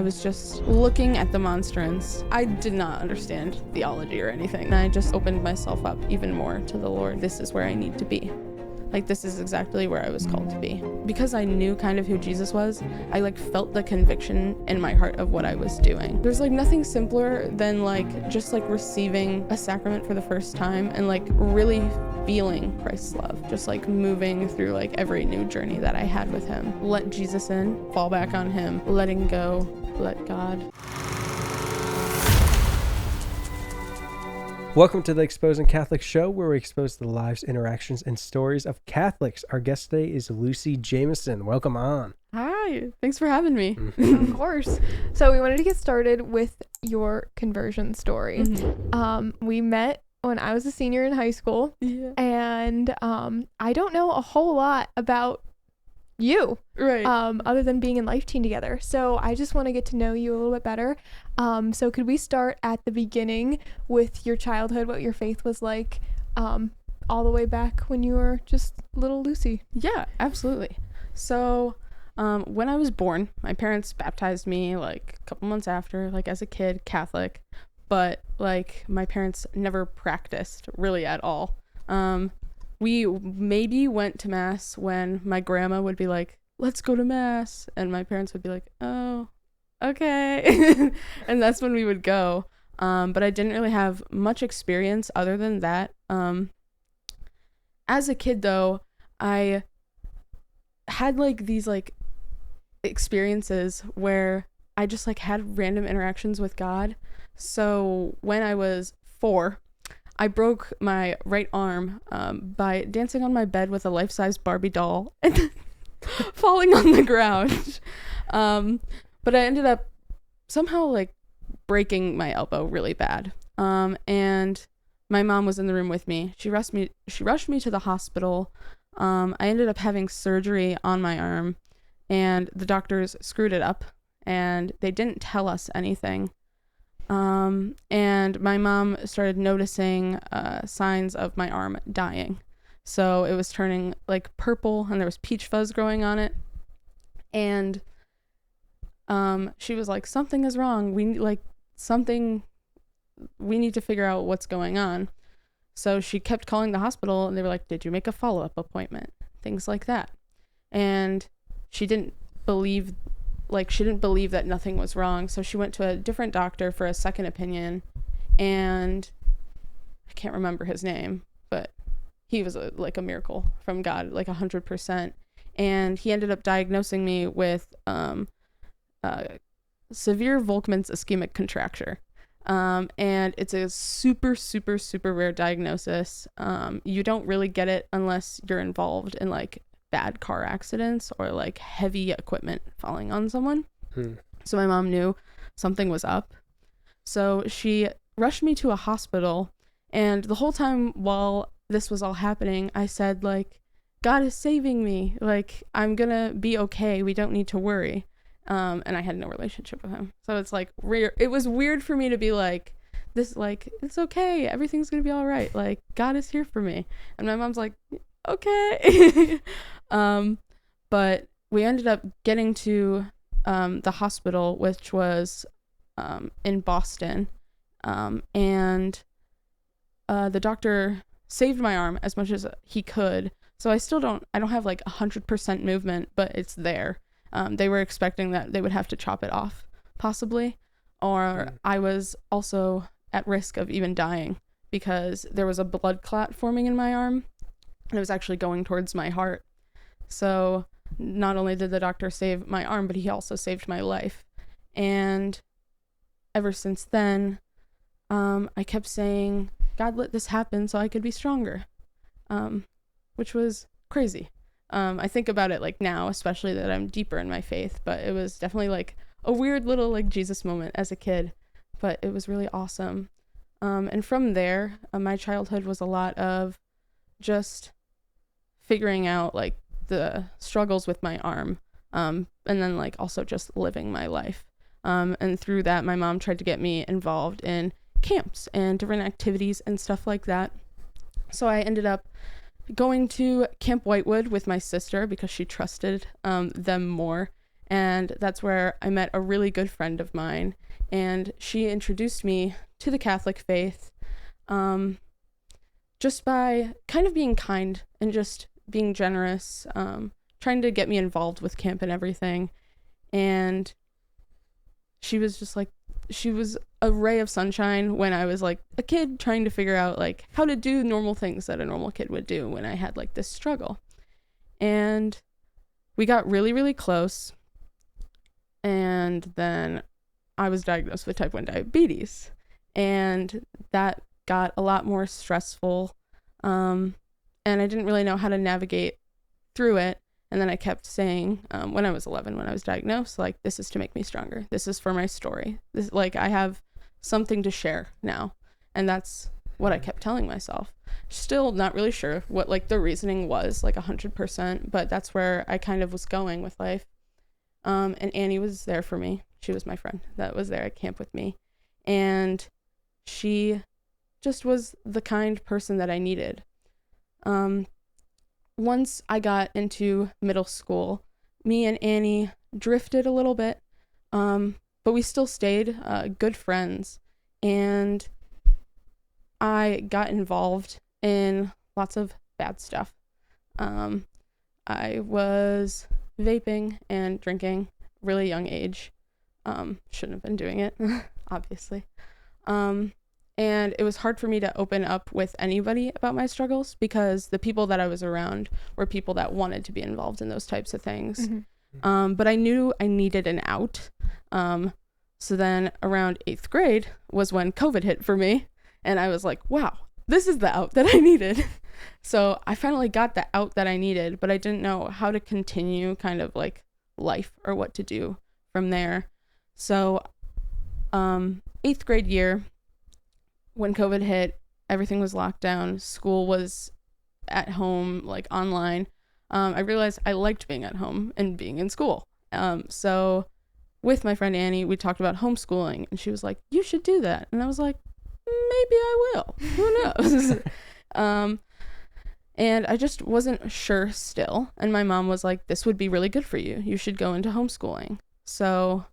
was just looking at the monstrance. I did not understand theology or anything. And I just opened myself up even more to the Lord. This is where I need to be. Like, this is exactly where I was called to be. Because I knew kind of who Jesus was, I like felt the conviction in my heart of what I was doing. There's like nothing simpler than like just like receiving a sacrament for the first time and like really feeling Christ's love, just like moving through like every new journey that I had with him. Let Jesus in, fall back on him, letting go, let God. Welcome to the Exposing Catholic Show, where we expose the lives, interactions, and stories of Catholics. Our guest today is Lucy Jamison. Welcome on. Hi, thanks for having me. Of course. So we wanted to get started with your conversion story. We met when I was a senior in high school, and I don't know a whole lot about you, Right. other than being in Life Teen together. So I just want to get to know you a little bit better. So could we start at the beginning with your childhood, what your faith was like, all the way back when you were just little Lucy? Yeah, absolutely. So when I was born, my parents baptized me like a couple months after, like as a kid, Catholic, but like my parents never practiced really at all. We maybe went to mass when my grandma would be like, let's go to mass. And my parents would be like, oh, okay. And that's when we would go. But I didn't really have much experience other than that. As a kid, though, I had like these like experiences where I just like had random interactions with God. So when I was 4, I broke my right arm by dancing on my bed with a life-size Barbie doll and then falling on the ground. But I ended up somehow like breaking my elbow really bad. And my mom was in the room with me. She rushed me to the hospital. I ended up having surgery on my arm, and the doctors screwed it up, and they didn't tell us anything. And my mom started noticing signs of my arm dying. So it was turning like purple, and there was peach fuzz growing on it. And she was like, something is wrong. We need to figure out what's going on. So she kept calling the hospital, and they were like, did you make a follow-up appointment? Things like that. And she didn't believe that nothing was wrong. So she went to a different doctor for a second opinion, and I can't remember his name, but he was like a miracle from God, like 100%. And he ended up diagnosing me with severe Volkmann's ischemic contracture. And it's a super, super, super rare diagnosis. You don't really get it unless you're involved in like bad car accidents or like heavy equipment falling on someone. So my mom knew something was up. So she rushed me to a hospital, and the whole time while this was all happening, I said like, God is saving me. Like, I'm gonna be okay. We don't need to worry. And I had no relationship with him. So it's like it was weird for me to be like, this, like, it's okay. Everything's gonna be all right. Like, God is here for me. And my mom's like, okay. But we ended up getting to the hospital, which was in Boston, and the doctor saved my arm as much as he could. So I don't have like 100% movement, but it's there. They were expecting that they would have to chop it off, possibly, or I was also at risk of even dying because there was a blood clot forming in my arm, and it was actually going towards my heart. So not only did the doctor save my arm, but he also saved my life. And ever since then, I kept saying, God, let this happen so I could be stronger, which was crazy. I think about it like now, especially that I'm deeper in my faith, but it was definitely like a weird little like Jesus moment as a kid, but it was really awesome. And from there, my childhood was a lot of just figuring out like the struggles with my arm, and then like also just living my life. And through that, my mom tried to get me involved in camps and different activities and stuff like that. So I ended up going to Camp Whitewood with my sister because she trusted them more. And that's where I met a really good friend of mine, and she introduced me to the Catholic faith, just by kind of being kind and just being generous, trying to get me involved with camp and everything. And she was just like, she was a ray of sunshine when I was like a kid trying to figure out like how to do normal things that a normal kid would do when I had like this struggle. And we got really, really close. And then I was diagnosed with type 1 diabetes, and that got a lot more stressful. And I didn't really know how to navigate through it. And then I kept saying, when I was 11, when I was diagnosed, like, this is to make me stronger. This is for my story. This, like, I have something to share now. And that's what I kept telling myself. Still not really sure what, like, the reasoning was, like, 100%, but that's where I kind of was going with life. And Annie was there for me. She was my friend that was there at camp with me. And she just was the kind person that I needed. Once I got into middle school, me and Annie drifted a little bit, but we still stayed good friends, and I got involved in lots of bad stuff. I was vaping and drinking really young age. Shouldn't have been doing it, obviously. And it was hard for me to open up with anybody about my struggles because the people that I was around were people that wanted to be involved in those types of things. Mm-hmm. But I knew I needed an out. So then around 8th grade was when COVID hit for me. And I was like, wow, this is the out that I needed. So I finally got the out that I needed, but I didn't know how to continue kind of like life or what to do from there. So 8th grade year, when COVID hit, everything was locked down. School was at home, like online. I realized I liked being at home and being in school. So with my friend Annie, we talked about homeschooling, and she was like, you should do that. And I was like, maybe I will. Who knows? And I just wasn't sure still. And my mom was like, this would be really good for you. You should go into homeschooling. So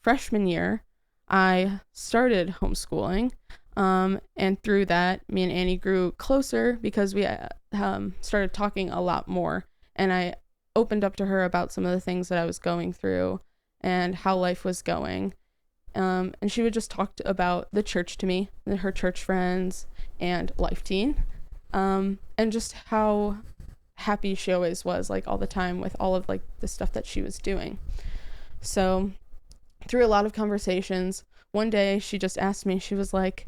freshman year, I started homeschooling. And through that, me and Annie grew closer because we started talking a lot more. And I opened up to her about some of the things that I was going through and how life was going. And she would just talk about the church to me, and her church friends, and Life Teen. And just how happy she always was, like, all the time with all of, like, the stuff that she was doing. So through a lot of conversations, one day she just asked me, she was like,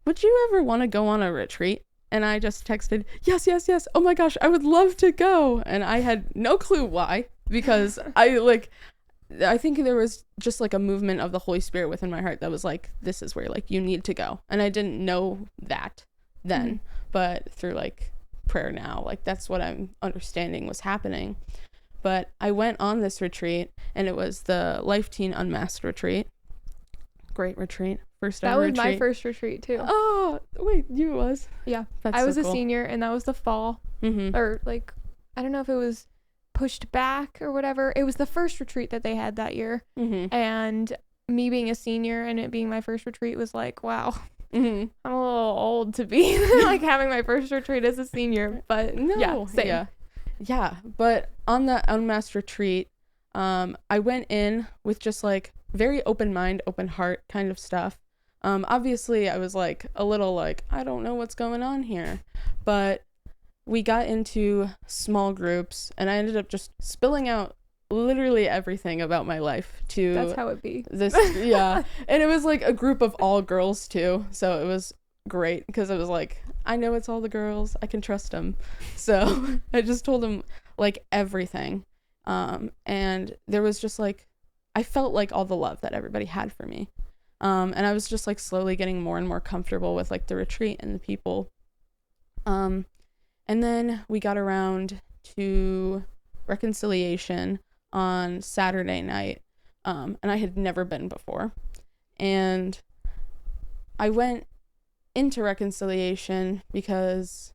would you ever want to go on a retreat? And I just texted, yes. Oh my gosh, I would love to go. And I had no clue why, because I think there was just like a movement of the Holy Spirit within my heart that was like, this is where like you need to go. And I didn't know that then, but through like prayer now, like that's what I'm understanding was happening. But I went on this retreat, and it was the Life Teen Unmasked retreat. Great retreat. First ever retreat. That was my first retreat too. Oh, wait, you was? Yeah. That's I was so a cool. senior, and that was the fall. Mm-hmm. Or like, I don't know if it was pushed back or whatever. It was the first retreat that they had that year. Mm-hmm. And me being a senior and it being my first retreat was like, wow, I'm a little old to be like having my first retreat as a senior. But no, yeah, same. Yeah. But on the Unmasked retreat, I went in with just like very open mind, open heart kind of stuff. Obviously I was like a little like, I don't know what's going on here, but we got into small groups, and I ended up just spilling out literally everything about my life to that's how it be this. Yeah. And it was like a group of all girls too, so it was great because it was like, I know it's all the girls, I can trust them. So I just told them like everything, and there was just like, I felt like all the love that everybody had for me. And I was just like slowly getting more and more comfortable with like the retreat and the people. And then we got around to reconciliation on Saturday night. And I had never been before. And I went into reconciliation because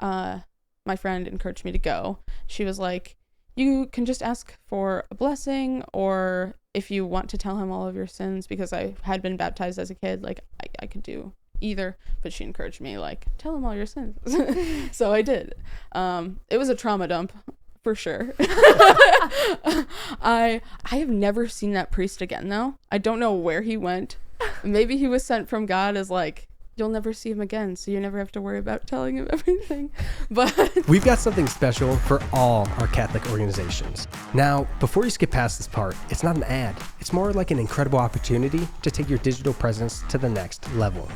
my friend encouraged me to go. She was like, you can just ask for a blessing, or if you want to tell him all of your sins, because I had been baptized as a kid, like I could do either, but she encouraged me, like, tell him all your sins. So I did. It was a trauma dump for sure. I have never seen that priest again though. I don't know where he went. Maybe he was sent from God as like, you'll never see him again, so you never have to worry about telling him everything. But We've got something special for all our Catholic organizations. Now, before you skip past this part, it's not an ad. It's more like an incredible opportunity to take your digital presence to the next level.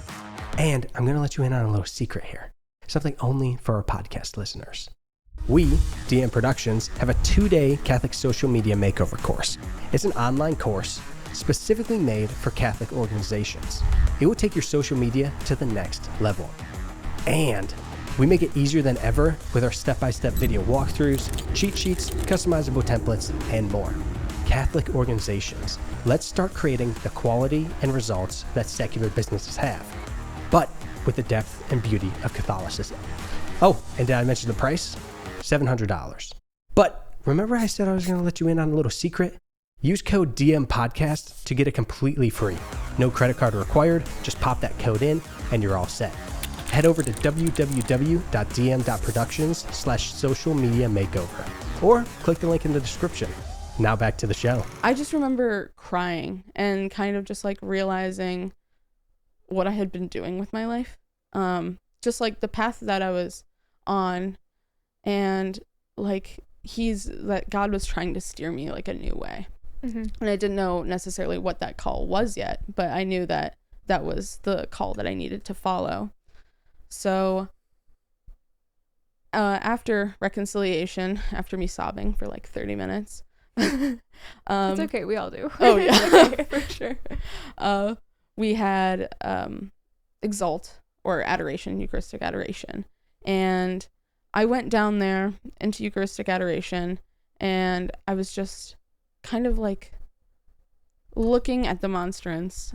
And I'm going to let you in on a little secret here. Something only for our podcast listeners. We, DM Productions, have a 2-day Catholic social media makeover course. It's an online course specifically made for Catholic organizations. It will take your social media to the next level. And we make it easier than ever with our step-by-step video walkthroughs, cheat sheets, customizable templates, and more. Catholic organizations, let's start creating the quality and results that secular businesses have, but with the depth and beauty of Catholicism. Oh, and did I mention the price? $700. But remember I said I was going to let you in on a little secret? Use code DMPodcast to get it completely free. No credit card required, just pop that code in and you're all set. Head over to www.dm.productions/social media makeover or click the link in the description. Now back to the show. I just remember crying and kind of just like realizing what I had been doing with my life. Just like the path that I was on, and like that God was trying to steer me like a new way. Mm-hmm. And I didn't know necessarily what that call was yet, but I knew that that was the call that I needed to follow. So after reconciliation, after me sobbing for like 30 minutes, it's okay, we all do. Oh yeah, for sure. We had Exalt, or adoration, Eucharistic adoration, and I went down there into Eucharistic adoration, and I was just kind of like looking at the monstrance.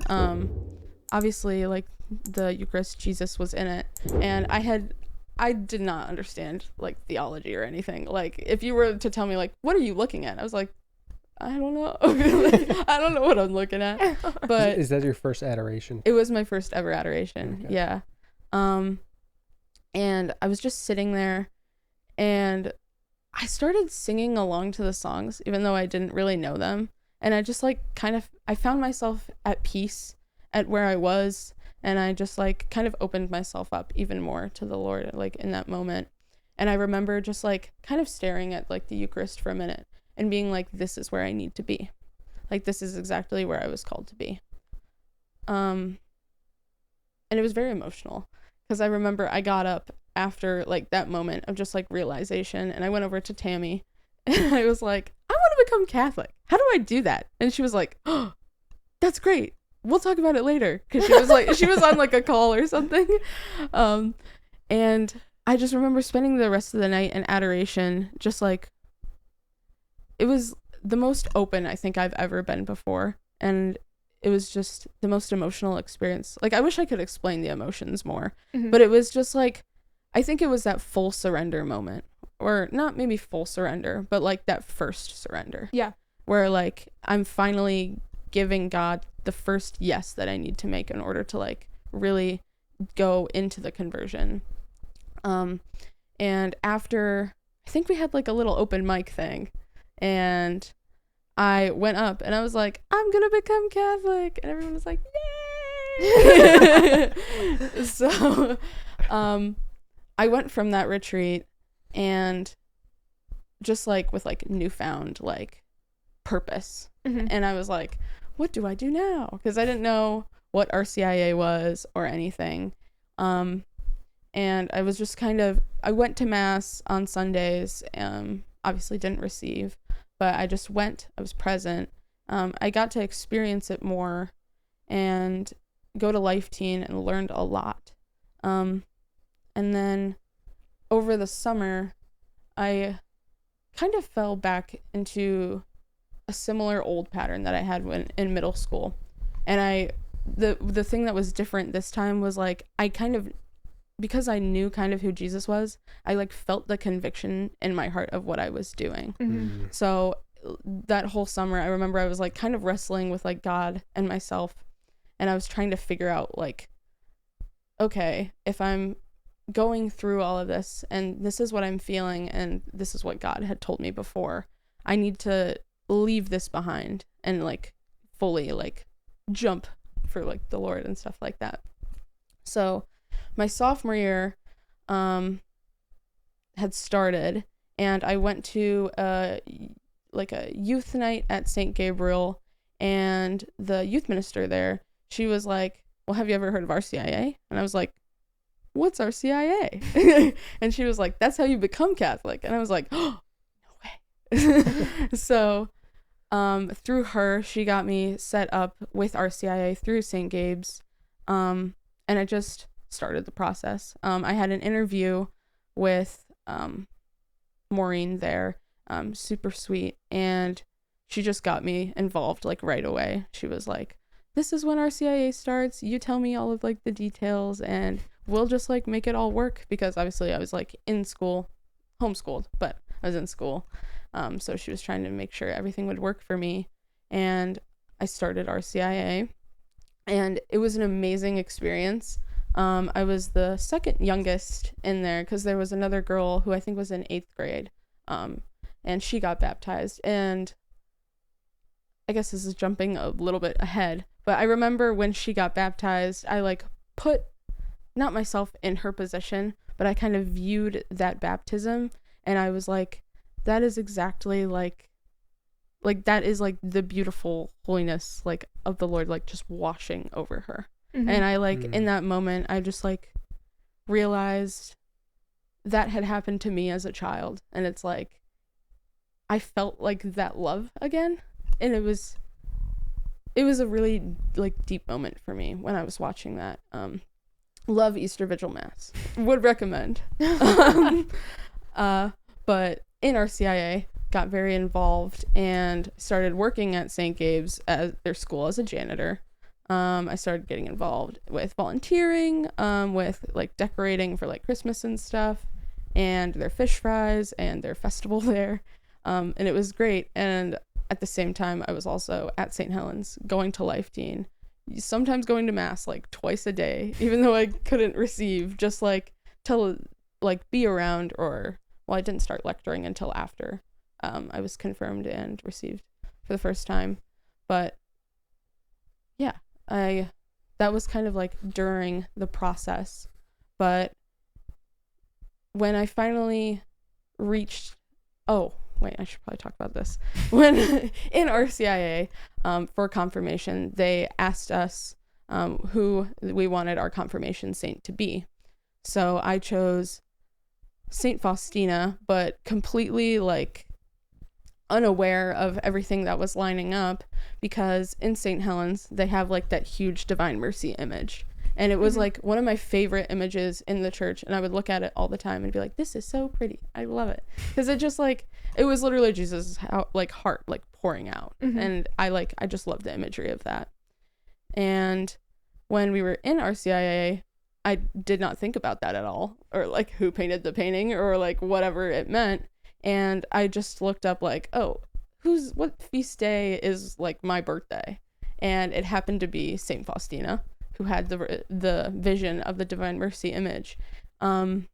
Obviously, like the Eucharist, Jesus was in it, and I did not understand like theology or anything. Like if you were to tell me like, what are you looking at? I was like, I don't know. Like, I don't know what I'm looking at. But is that your first adoration? It was my first ever adoration. Okay. Yeah. And I was just sitting there, and I started singing along to the songs, even though I didn't really know them. And I just like I found myself at peace at where I was. And I just like kind of opened myself up even more to the Lord, like in that moment. And I remember just like kind of staring at like the Eucharist for a minute and being like, this is where I need to be. Like, this is exactly where I was called to be. And it was very emotional, because I remember I got up after like that moment of just like realization, and I went over to Tammy and I was like, I want to become Catholic. How do I do that? And she was like, oh, that's great. We'll talk about it later. Because she was like, she was on like a call or something. And I just remember spending the rest of the night in adoration, just like, it was the most open I think I've ever been before. And it was just the most emotional experience. Like, I wish I could explain the emotions more, but it was just like, I think it was that full surrender moment, or not maybe full surrender, but like that first surrender. Yeah. Where like, I'm finally giving God the first yes that I need to make in order to like really go into the conversion. And after, I think we had like a little open mic thing, and I went up and I was like, I'm gonna become Catholic, and everyone was like, yay. So I went from that retreat, and just like with like newfound like purpose, and I was like, what do I do now? Because I didn't know what RCIA was or anything. And I was just I went to mass on Sundays, obviously didn't receive, but I just went, I was present. I got to experience it more and go to Life Teen and learned a lot. And then over the summer, I kind of fell back into a similar old pattern that I had when in middle school. And the thing that was different this time was like, I kind of because I knew kind of who Jesus was, I like felt the conviction in my heart of what I was doing. Mm-hmm. So that whole summer, I remember I was like kind of wrestling with like God and myself, and I was trying to figure out like, okay, if I'm going through all of this and this is what I'm feeling and this is what God had told me before, I need to leave this behind and like fully like jump for like the Lord and stuff like that. So my sophomore year had started, and I went to a youth night at St. Gabriel, and the youth minister there, she was like, well, have you ever heard of RCIA? And I was like, what's RCIA? And she was like, that's how you become Catholic. And I was like, oh, no way. So through her, she got me set up with RCIA through St. Gabe's, and I just started the process. I had an interview with Maureen there, super sweet, and she just got me involved like right away. She was like, this is when RCIA starts, you tell me all of like the details and we'll just like make it all work, because obviously I was like in school, homeschooled, but I was in school. So she was trying to make sure everything would work for me, and I started RCIA, and it was an amazing experience. I was the second youngest in there, because there was another girl who I think was in 8th grade, and she got baptized. And I guess this is jumping a little bit ahead, but I remember when she got baptized, I like put not myself in her position, but I kind of viewed that baptism, and I was like, that is exactly like that is like the beautiful holiness like of the Lord like just washing over her. Mm-hmm. And I like in that moment I just like realized that had happened to me as a child, and it's like I felt like that love again, and it was a really like deep moment for me when I was watching that. Love Easter Vigil Mass, would recommend. But in RCIA, got very involved and started working at St. Gabe's at their school as a janitor. I started getting involved with volunteering, with like decorating for like Christmas and stuff, and their fish fries and their festival there. And it was great. And at the same time, I was also at St. Helens going to Life Teen, sometimes going to Mass like twice a day, even though I couldn't receive, just like to like be around. Or well, I didn't start lecturing until after I was confirmed and received for the first time. But yeah, that was kind of like during the process. But when I finally reached, oh wait, I should probably talk about this. When in RCIA, for confirmation, they asked us who we wanted our confirmation saint to be. So I chose Saint Faustina, but completely like unaware of everything that was lining up, because in St. Helens they have like that huge Divine Mercy image, and it was like one of my favorite images in the church, and I would look at it all the time and be like, this is so pretty, I love it, because it just like it was literally Jesus' like heart like pouring out. And I just love the imagery of that. And when we were in RCIA, I did not think about that at all, or like who painted the painting, or like whatever it meant. And I just looked up like, oh, what feast day is like my birthday? And it happened to be Saint Faustina, who had the vision of the Divine Mercy image. And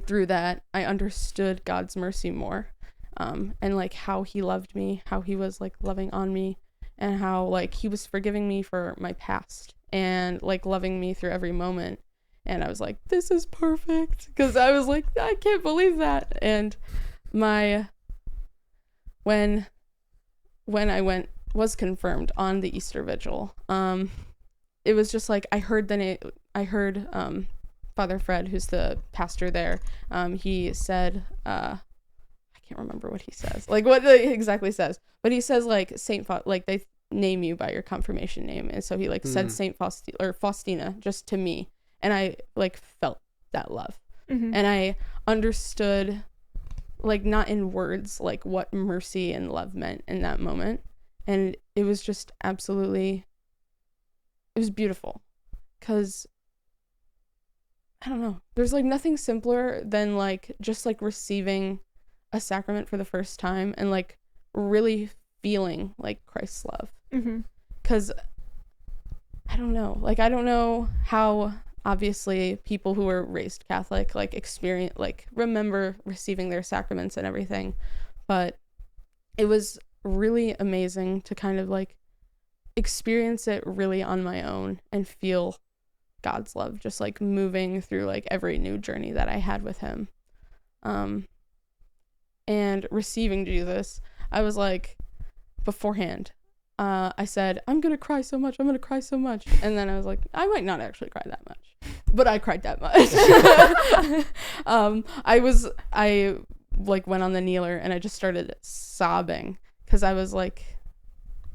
through that, I understood God's mercy more, and like how he loved me, how he was like loving on me, and how like he was forgiving me for my past and like loving me through every moment. And I was like, this is perfect, because I was like, I can't believe that. And when I was confirmed on the Easter Vigil, it was just like I heard Father Fred, who's the pastor there, he said, I can't remember what he says, like what he exactly says, but he says like like they name you by your confirmation name, and so he like said Saint Faustina just to me, and I like felt that love, and I understood, like not in words, like what mercy and love meant in that moment, and it was just absolutely, it was beautiful, because I don't know. There's like nothing simpler than like just like receiving a sacrament for the first time and like really feeling like Christ's love. Because I don't know. Like, I don't know how obviously people who were raised Catholic like experience, like remember receiving their sacraments and everything. But it was really amazing to kind of like experience it really on my own and feel God's love just like moving through like every new journey that I had with him. And receiving Jesus, I was like, beforehand, I said, I'm gonna cry so much, and then I was like, I might not actually cry that much, but I cried that much. I like went on the kneeler and I just started sobbing because I was like,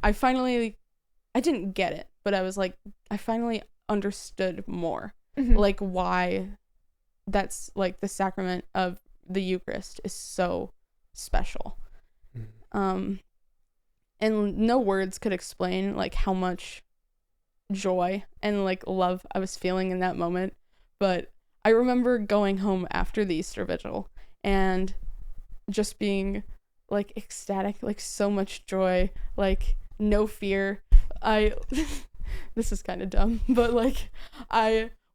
I didn't get it, but I was like, I finally understood more like why that's like the sacrament of the Eucharist is so special. And no words could explain like how much joy and like love I was feeling in that moment. But I remember going home after the Easter Vigil and just being like ecstatic, like so much joy, like no fear. This is kind of dumb, but like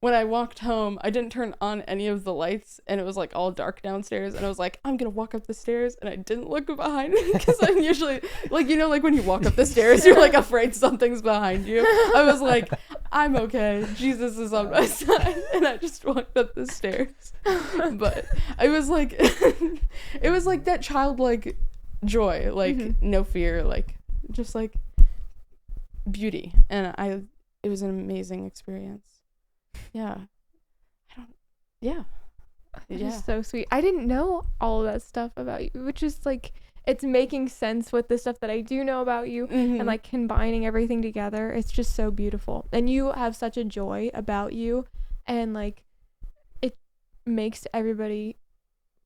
when I walked home, I didn't turn on any of the lights and it was like all dark downstairs, and I was like, I'm gonna walk up the stairs, and I didn't look behind me because I'm usually like, you know, like when you walk up the stairs you're like afraid something's behind you. I was like, I'm okay, Jesus is on my side, and I just walked up the stairs. But I was like it was like that childlike joy, like no fear, like just like beauty, and it was an amazing experience. It's just so sweet. I didn't know all of that stuff about you, which is like, it's making sense with the stuff that I do know about you, and like combining everything together. It's just so beautiful, and you have such a joy about you, and like it makes everybody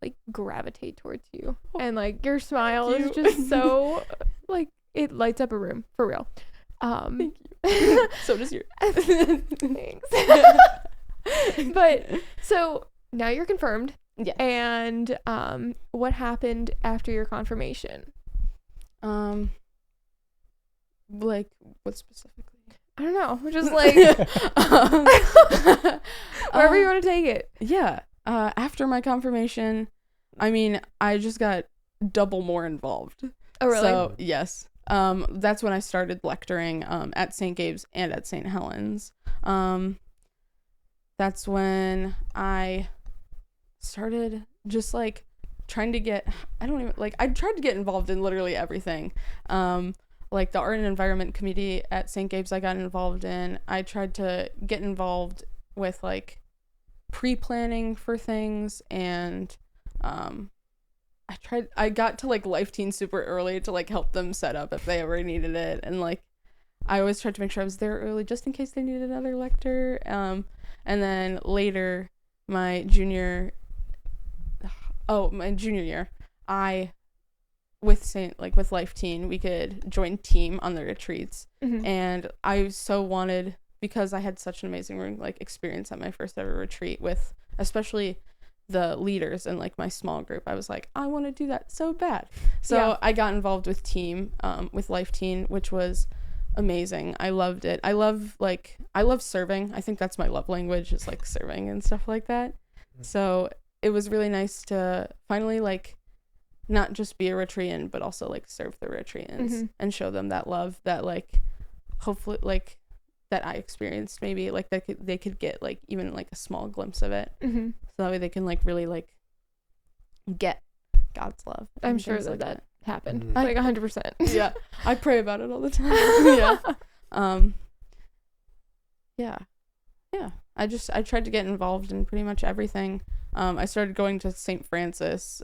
like gravitate towards you, and like your smile is just so like, it lights up a room for real. Thank you. So does yours. Thanks. But so now you're confirmed. Yeah. And what happened after your confirmation? Like what specifically? I don't know. Just like wherever you want to take it. Yeah. After my confirmation, I mean, I just got double more involved. Oh, really? So yes. That's when I started lecturing at St. Gabe's and at St. Helens. That's when I started just like trying to get, I tried to get involved in literally everything. Like the Art and Environment Committee at St. Gabe's I got involved in. I tried to get involved with like pre-planning for things, and I got to like Life Teen super early to like help them set up if they ever needed it, and like I always tried to make sure I was there early just in case they needed another lector. And then later my junior year, I with Life Teen, we could join team on the retreats, and I so wanted, because I had such an amazing like experience at my first ever retreat with especially the leaders and like my small group. I was like, I want to do that so bad. So I got involved with team with Life Teen, which was amazing. I loved it. I love serving. I think that's my love language, is like serving and stuff like that. So it was really nice to finally like not just be a retreatant, but also like serve the retreatants and show them that love that like hopefully like that I experienced, maybe like they could get like even like a small glimpse of it. So that way they can like really like get God's love. I'm sure that happened. Like 100%. Yeah. I pray about it all the time. Yeah. I tried to get involved in pretty much everything. I started going to St. Francis,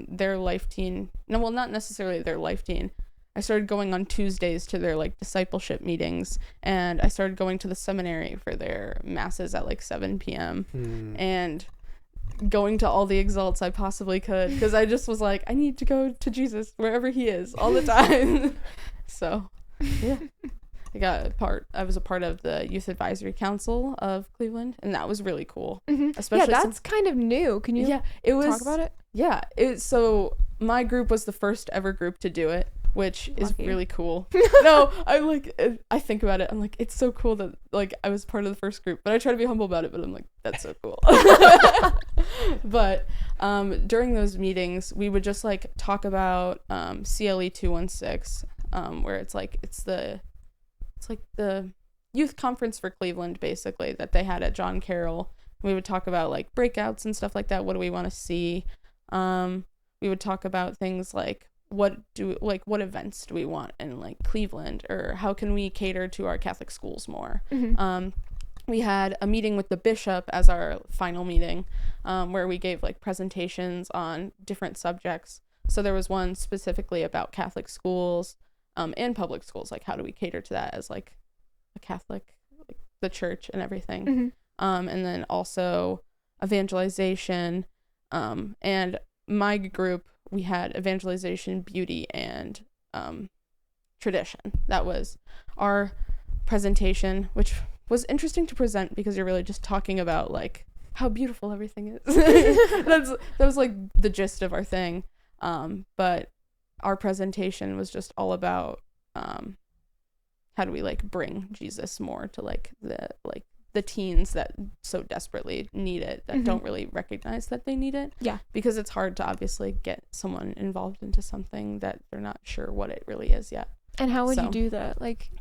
their Life Teen. No, well, not necessarily their Life Teen. I started going on Tuesdays to their like discipleship meetings, and I started going to the seminary for their masses at like 7 p.m. and going to all the exalts I possibly could, because I just was like, I need to go to Jesus wherever he is all the time. So yeah, I was a part of the Youth Advisory Council of Cleveland, and that was really cool. Especially that's kind of new. Can you talk about it? Yeah, so my group was the first ever group to do it, which is really cool. No, I think about it, I'm like, it's so cool that like I was part of the first group, but I try to be humble about it, but I'm like, that's so cool. But during those meetings, we would just like talk about CLE 216, where it's like the youth conference for Cleveland, basically, that they had at John Carroll. We would talk about like breakouts and stuff like that. What do we want to see? We would talk about things like what events do we want in like Cleveland, or how can we cater to our Catholic schools more? We had a meeting with the bishop as our final meeting, where we gave like presentations on different subjects. So there was one specifically about Catholic schools and public schools, like how do we cater to that as like a Catholic, like the church and everything. And then also evangelization, and my group, we had evangelization, beauty, and tradition. That was our presentation, which was interesting to present because you're really just talking about like how beautiful everything is. That was like the gist of our thing. But our presentation was just all about how do we like bring Jesus more to like the teens that so desperately need it, that don't really recognize that they need it. Yeah. Because it's hard to obviously get someone involved into something that they're not sure what it really is yet. And how would you do that? Like,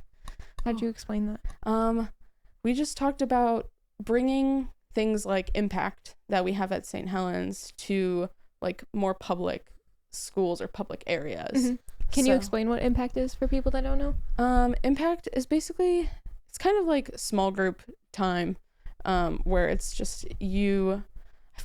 how'd you explain that? We just talked about bringing things like Impact that we have at St. Helens to like more public schools or public areas. Can you explain what Impact is for people that don't know? Impact is basically, it's kind of like small group time, where it's just I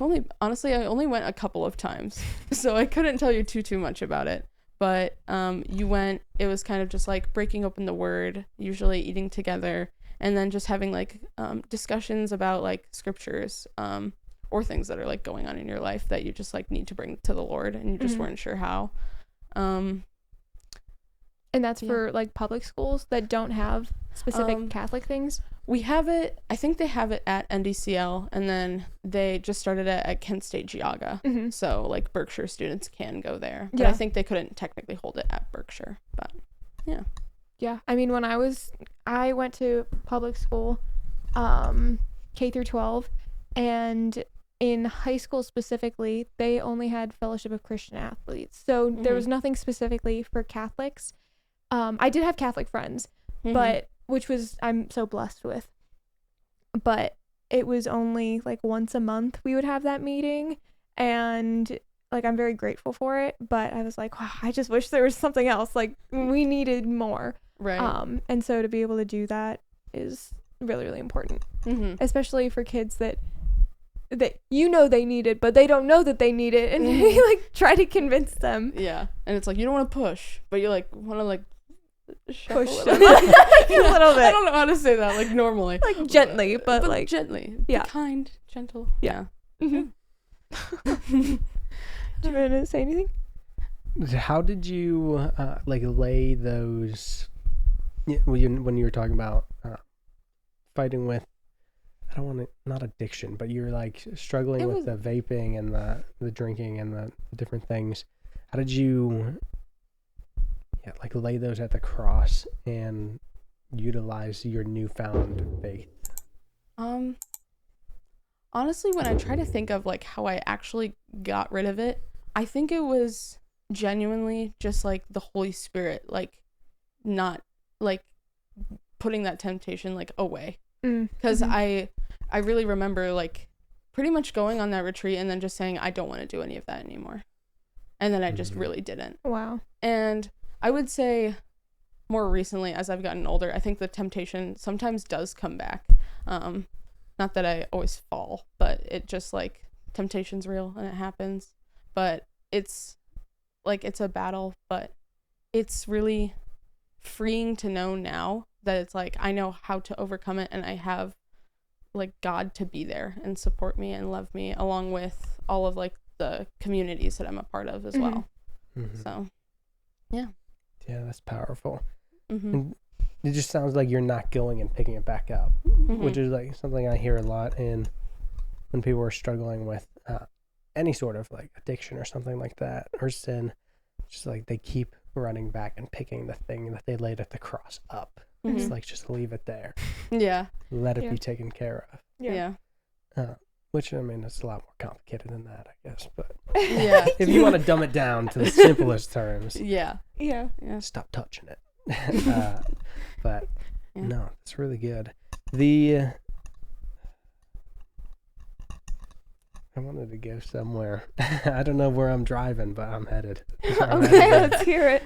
only went a couple of times, so I couldn't tell you too much about it. But it was kind of just like breaking open the word, usually eating together, and then just having like discussions about like scriptures, or things that are like going on in your life that you just like need to bring to the Lord, and you just weren't sure how. And that's for like public schools that don't have specific Catholic things? We have it, I think they have it at NDCL, and then they just started it at Kent State Geauga. So like Berkshire students can go there. But I think they couldn't technically hold it at Berkshire. But yeah. Yeah. I mean, when I went to public school, K through 12, and in high school specifically, they only had Fellowship of Christian Athletes. So there was nothing specifically for Catholics. I did have Catholic friends, but I'm so blessed with. But it was only like once a month we would have that meeting, and like I'm very grateful for it. But I was like, wow, I just wish there was something else. Like we needed more. Right. And so to be able to do that is really, really important, especially for kids that they need it, but they don't know that they need it, and you like try to convince them. Yeah, and it's like you don't want to push, but you like want to like push them a little bit. I don't know how to say that like normally, like gently, but like gently. Yeah, be kind, gentle. Yeah. Do you want to say anything? How did you like lay those? When you were talking about fighting with, I don't want to, not addiction, but you're like struggling with the vaping and the drinking and the different things. How did you like lay those at the cross and utilize your newfound faith? Honestly, when I try to think of like how I actually got rid of it, I think it was genuinely just like the Holy Spirit, like not like putting that temptation like away. Because I really remember like pretty much going on that retreat and then just saying I don't want to do any of that anymore, and then I just really didn't. Wow. And I would say more recently, as I've gotten older, I think the temptation sometimes does come back. Not that I always fall, but it just like temptation's real and it happens. But it's like it's a battle, but it's really freeing to know now that it's like I know how to overcome it, and I have like God to be there and support me and love me, along with all of like the communities that I'm a part of as well. So yeah, that's powerful. And it just sounds like you're not going and picking it back up, which is like something I hear a lot in when people are struggling with any sort of like addiction or something like that, or sin. Just like they keep running back and picking the thing that they laid at the cross up. It's like, just leave it there. Yeah. Let it be taken care of. Yeah. Which, I mean, it's a lot more complicated than that, I guess. But Yeah. if you want to dumb it down to the simplest terms, Yeah. stop touching it. But no, it's really good. I wanted to go somewhere. I don't know where I'm driving, but I'm headed. Okay, let's hear it.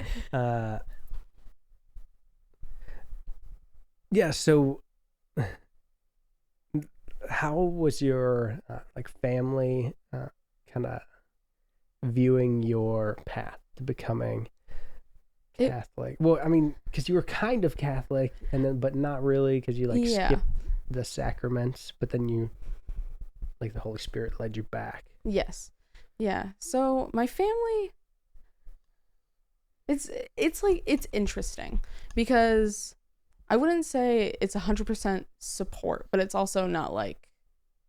Yeah, so how was your like family kind of viewing your path to becoming Catholic? Well, I mean, because you were kind of Catholic, and then but not really, because you like skipped the sacraments, but then you like the Holy Spirit led you back. Yes. Yeah. So my family, it's like, it's interesting because I wouldn't say it's 100% support, but it's also not like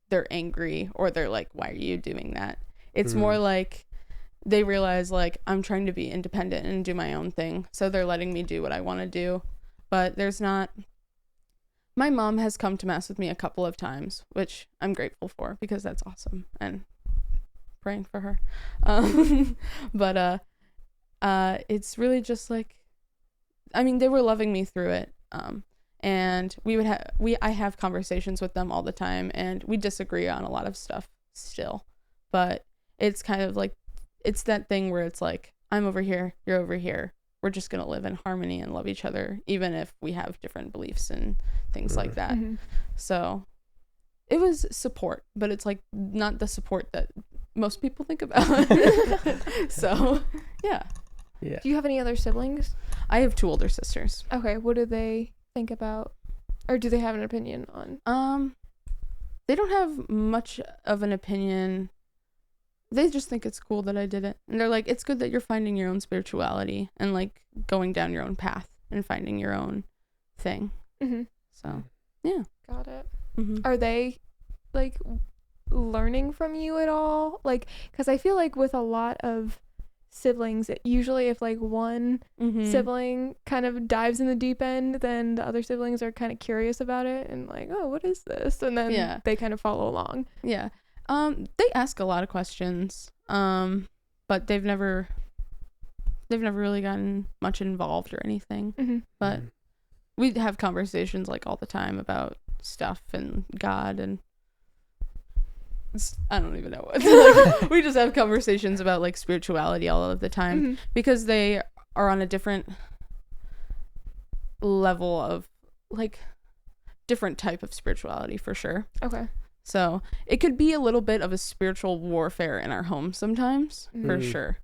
they're angry or they're like, why are you doing that? It's more like they realize like I'm trying to be independent and do my own thing. So they're letting me do what I want to do. But there's not, my mom has come to mass with me a couple of times, which I'm grateful for because that's awesome, and praying for her. But it's really just like, I mean, they were loving me through it. And I have conversations with them all the time, and we disagree on a lot of stuff still, but it's kind of like, it's that thing where it's like, I'm over here, you're over here. We're just going to live in harmony and love each other, even if we have different beliefs and things like that. So it was support, but it's like not the support that most people think about. So, yeah. Do you have any other siblings? I have 2 older sisters. Okay, what do they think about, or do they have an opinion on? They don't have much of an opinion. They just think it's cool that I did it. And they're like, it's good that you're finding your own spirituality and like going down your own path and finding your own thing. So, yeah. Got it. Are they like learning from you at all? Like, because I feel like with a lot of siblings, usually if like one sibling kind of dives in the deep end, then the other siblings are kind of curious about it and like, oh, what is this? And then they kind of follow along. Yeah. They ask a lot of questions, but they've never really gotten much involved or anything. But we have conversations like all the time about stuff and God, and I don't even know what. Like, we just have conversations about like spirituality all of the time because they are on a different level of like different type of spirituality for sure. Okay. So it could be a little bit of a spiritual warfare in our home sometimes, for sure,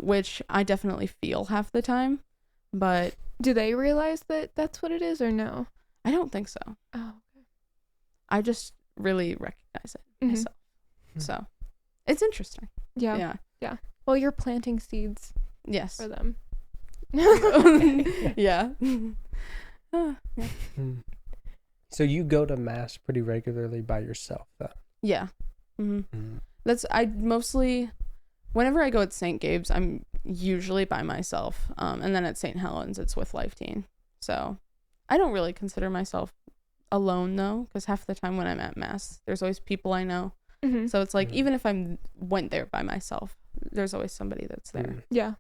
which I definitely feel half the time. But do they realize that that's what it is, or no? I don't think so. Oh, okay. I just really recognize it myself. So it's interesting. Yeah. Well, you're planting seeds. Yes. For them. Yeah. So you go to mass pretty regularly by yourself, though? Yeah. I mostly, whenever I go at St. Gabe's, I'm usually by myself. And then at St. Helens, it's with Life Teen. So I don't really consider myself alone, though, because half the time when I'm at mass, there's always people I know. So it's like, even if I went there by myself, there's always somebody that's there. Yeah.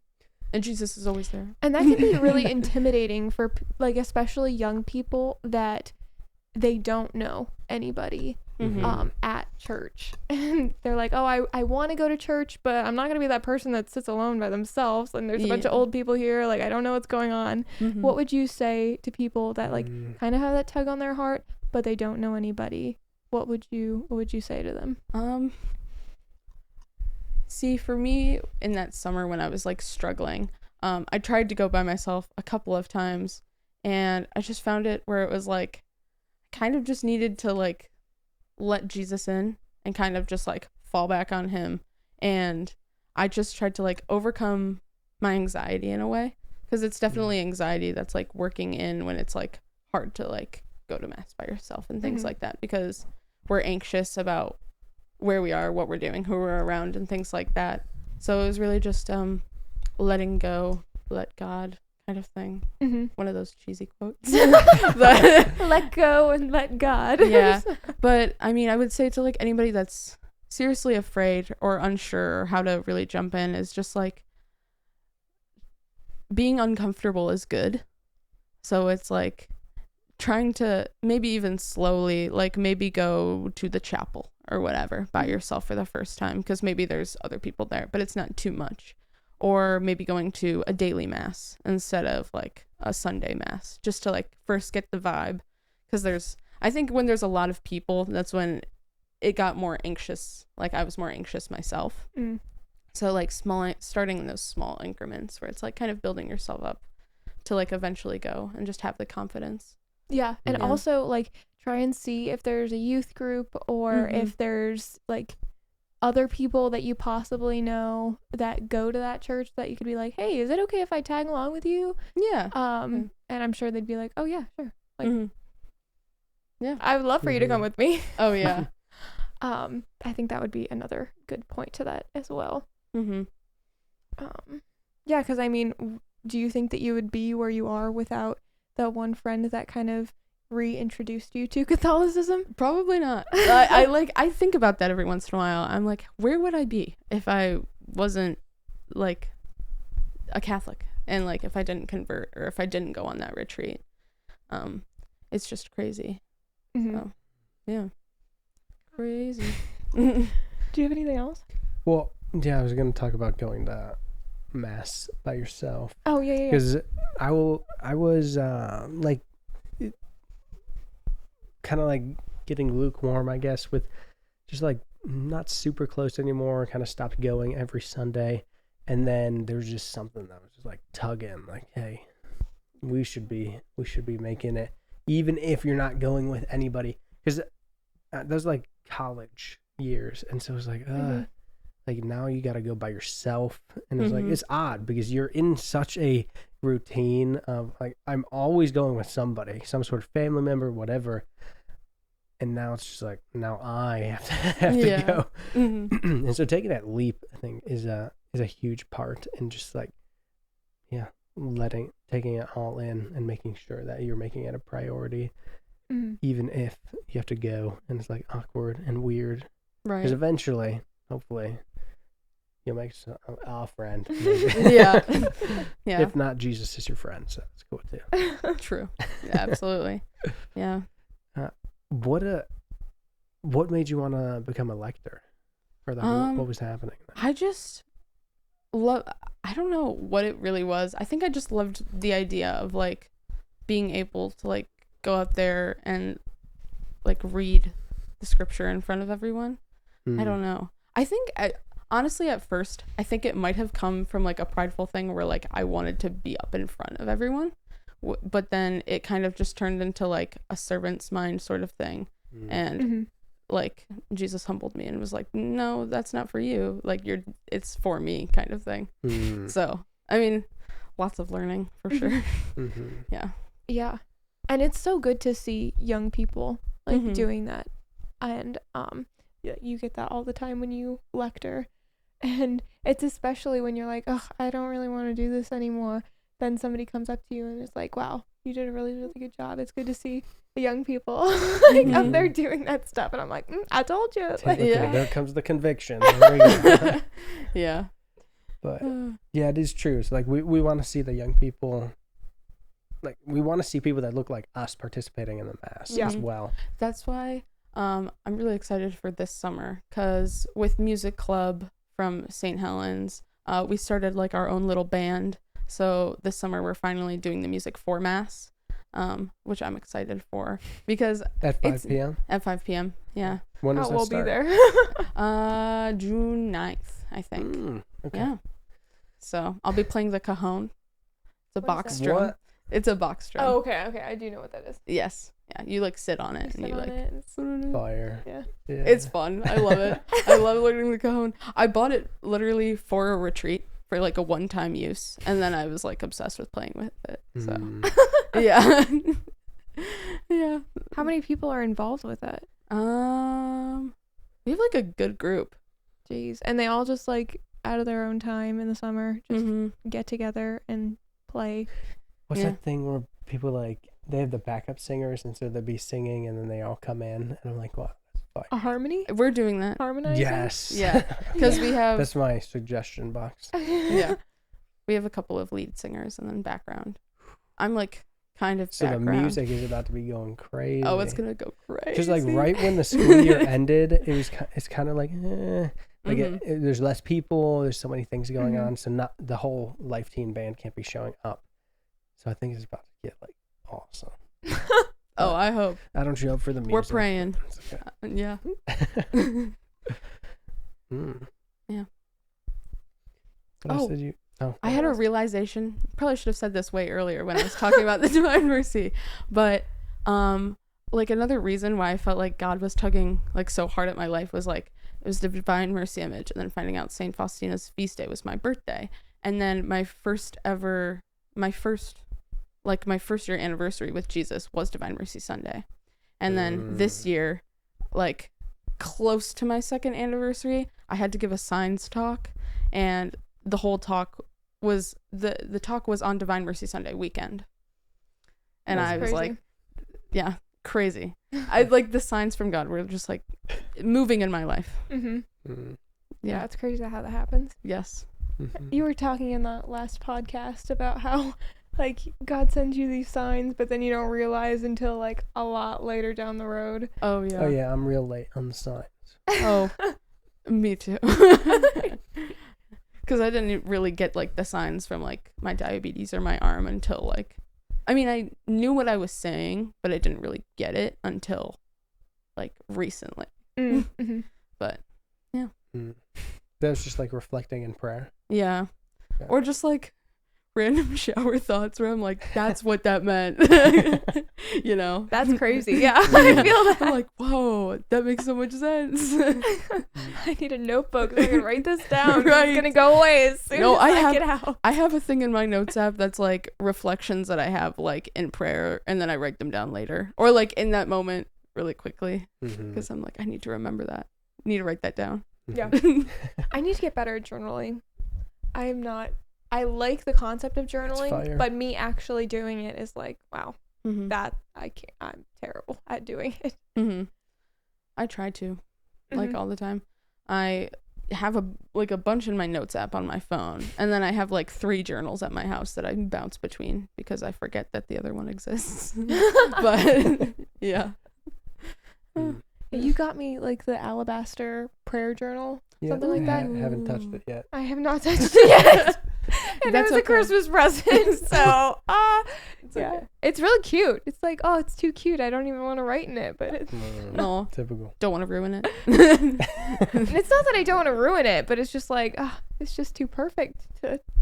And Jesus is always there. And that can be really intimidating for, like, especially young people that they don't know anybody at church. And they're like, oh, I want to go to church, but I'm not going to be that person that sits alone by themselves. And there's a bunch of old people here. Like, I don't know what's going on. What would you say to people that, like, kind of have that tug on their heart, but they don't know anybody? What would you say to them? See, for me, in that summer when I was like struggling, I tried to go by myself a couple of times, and I just found it where it was like, I kind of just needed to like let Jesus in and kind of just like fall back on him. And I just tried to like overcome my anxiety in a way, because it's definitely anxiety that's like working in when it's like hard to like go to mass by yourself and things like that, because we're anxious about where we are, what we're doing, who we're around, and things like that. So it was really just letting go, let God kind of thing. One of those cheesy quotes. But let go and let God. Yeah. But I mean, I would say to like anybody that's seriously afraid or unsure how to really jump in is just like being uncomfortable is good. So it's like trying to maybe even slowly, like maybe go to the chapel or whatever by yourself for the first time, because maybe there's other people there, but it's not too much. Or maybe going to a daily mass instead of like a Sunday mass, just to like first get the vibe. Because I think when there's a lot of people, that's when it got more anxious. Like I was more anxious myself. So like starting in those small increments where it's like kind of building yourself up to like eventually go and just have the confidence. Yeah. And also like try and see if there's a youth group or if there's like other people that you possibly know that go to that church that you could be like, hey, is it okay if I tag along with you? Yeah. And I'm sure they'd be like, oh yeah, sure. Like, yeah, I would love for you to come with me. Oh yeah. I think that would be another good point to that as well. Yeah, because I mean, do you think that you would be where you are without the one friend that kind of reintroduced you to Catholicism? Probably not. I think about that every once in a while. I'm like, where would I be if I wasn't like a Catholic, and like if I didn't convert or if I didn't go on that retreat? It's just crazy. So yeah, crazy. Do you have anything else? Well, yeah, I was going to talk about going to mass by yourself. Oh yeah. Because I was like kind of like getting lukewarm, I guess, with just like not super close anymore. Kind of stopped going every Sunday, and then there was just something that was just like tugging, like, hey, we should be making it, even if you're not going with anybody. Because those like college years, and so it was like, like now you got to go by yourself, and it's like it's odd because you're in such a routine of like I'm always going with somebody, some sort of family member, whatever. And now it's just like now I have to go. And so taking that leap, I think, is a huge part in just like taking it all in and making sure that you're making it a priority, even if you have to go and it's like awkward and weird. Right. Because eventually, hopefully, you'll make a friend. Yeah. If not, Jesus is your friend, so it's cool too. True. Yeah, absolutely. Yeah. What made you want to become a lector? Or what was happening? I just love. I don't know what it really was. I think I just loved the idea of like being able to like go up there and like read the scripture in front of everyone. I don't know. I think honestly at first I think it might have come from like a prideful thing where like I wanted to be up in front of everyone, but then it kind of just turned into like a servant's mind sort of thing. And like Jesus humbled me and was like, no, that's not for you, like it's for me kind of thing. So I mean, lots of learning for sure. Yeah, and it's so good to see young people like doing that. And you get that all the time when you lecture, and it's especially when you're like, oh, I don't really want to do this anymore. Then somebody comes up to you and it's like, wow, you did a really, really good job. It's good to see the young people like up there doing that stuff. And I'm like, I told you. Like, there comes the conviction. There we go. Yeah. But yeah, it is true. So like we want to see the young people, like we want to see people that look like us participating in the mass as well. That's why I'm really excited for this summer, because with music club from St. Helens, we started like our own little band. So this summer we're finally doing the music for mass, which I'm excited for, because at 5 p.m. At 5 p.m. Yeah. When does that we'll start? Be there. June 9th, I think. Okay. Yeah. So I'll be playing the cajon. It's a box drum. What? It's a box drum. Oh, okay. I do know what that is. Yes. Yeah. You like sit on it and you like fire. Yeah. It's fun. I love it. I love learning the cajon. I bought it literally for a retreat for like a one-time use, and then I was like obsessed with playing with it. So Mm. yeah. Yeah. How many people are involved with it? We have like a good group. Jeez. And they all just like out of their own time in the summer just Mhm. get together and play. What's Yeah. that thing where people like they have the backup singers and so they'll be singing and then they all come in and I'm like, what? A harmony? We're doing that. Harmonizing? Yes. Yeah, because we have That's my suggestion box. yeah, we have a couple of lead singers and then background. I'm like kind of So background. the music is about to be going crazy. Oh, it's gonna go crazy. Just like right when the school year ended, it's kind of like, like Mhm. there's less people. There's so many things going Mhm. on, so not the whole Life Teen band can't be showing up. So I think it's about to get like awesome. Oh, I hope. I don't show up for the music. We're praying. It's okay. Yeah. Mm. Yeah. What else Oh. did you? Oh, I had a realization. Probably should have said this way earlier when I was talking about the Divine Mercy, but like another reason why I felt like God was tugging like so hard at my life was like it was the Divine Mercy image, and then finding out Saint Faustina's feast day was my birthday, and then my first year anniversary with Jesus was Divine Mercy Sunday, and then this year, like close to my second anniversary, I had to give a signs talk, and the whole talk was the talk was on Divine Mercy Sunday weekend, and That's I was crazy. like, yeah, crazy. I like the signs from God were just like moving in my life. Mm-hmm. Mm. Yeah, it's crazy how that happens. Yes. Mhm. You were talking in that last podcast about how like God sends you these signs, but then you don't realize until like a lot later down the road. Oh yeah. Oh yeah, I'm real late on the signs. Oh, me too. Because I didn't really get like the signs from like my diabetes or my arm until like, I mean, I knew what I was saying, but I didn't really get it until like recently. Mm-hmm. But Mm. That was just like reflecting in prayer. yeah. Yeah. Or just like random shower thoughts where I'm like, that's what that meant. You know? That's crazy. Yeah, I feel that. I'm like, whoa, that makes so much sense. I need a notebook so I can write this down. Right. It's gonna go away as soon No, as I get out. I have a thing in my notes app that's like reflections that I have like in prayer, and then I write them down later, or like in that moment really quickly, Mhm. because I'm like, I need to remember that. I need to write that down. Yeah. Mhm. I need to get better at journaling. I like the concept of fire. journaling, but me actually doing it is like, wow, Mm-hmm. that I can't. I'm terrible at doing it. Mm-hmm. I try to, like Mhm. all the time. I have a bunch in my notes app on my phone, and then I have like 3 journals at my house that I bounce between because I forget that the other one exists. But yeah. Mm. You got me like the alabaster prayer journal, Yeah, something like that. Haven't touched it yet. I have not touched it yet. And That's it was a okay. Christmas present, so It's yeah, okay. it's really cute. It's like, oh, it's too cute. I don't even want to write in it, but it's, Mm. No, Typical. don't want to ruin it. and it's not that I don't want to ruin it, but it's just like, it's just too perfect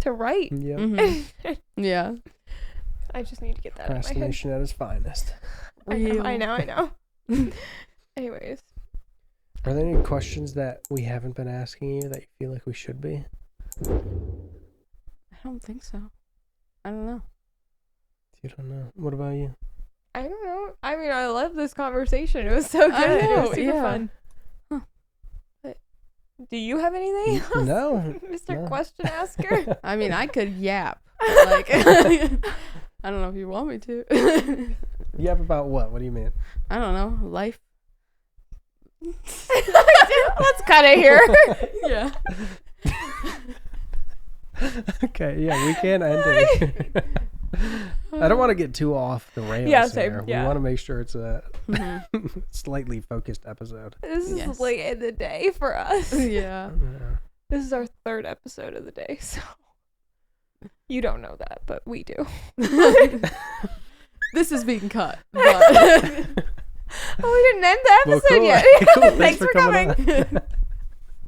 to write. Yep. Mhm. Yeah. I just need to get that out of my head. Procrastination at its finest. I know. Real. Anyways, Are there any questions that we haven't been asking you that you feel like we should be? I don't think so. I don't know. You don't know. What about you? I don't know. I mean, I love this conversation. It was so good. I It know, was super yeah. fun. Huh. But do you have anything else? No. Mr. No. Question Asker? I mean, I could yap. Like, I don't know if you want me to. Yap about what? What do you mean? I don't know. Life. Let's cut it here. Yeah. Okay, yeah, we can end it. I don't want to get too off the rails. Yeah, same, here. yeah. We want to make sure it's a Mhm. slightly focused episode. This is Yes. late in the day for us. Yeah. Yeah. This is our 3rd episode of the day, so you don't know that, but we do. This is being cut. But Oh, we didn't end the Well, episode cool. yet. Cool. Thanks for coming. on.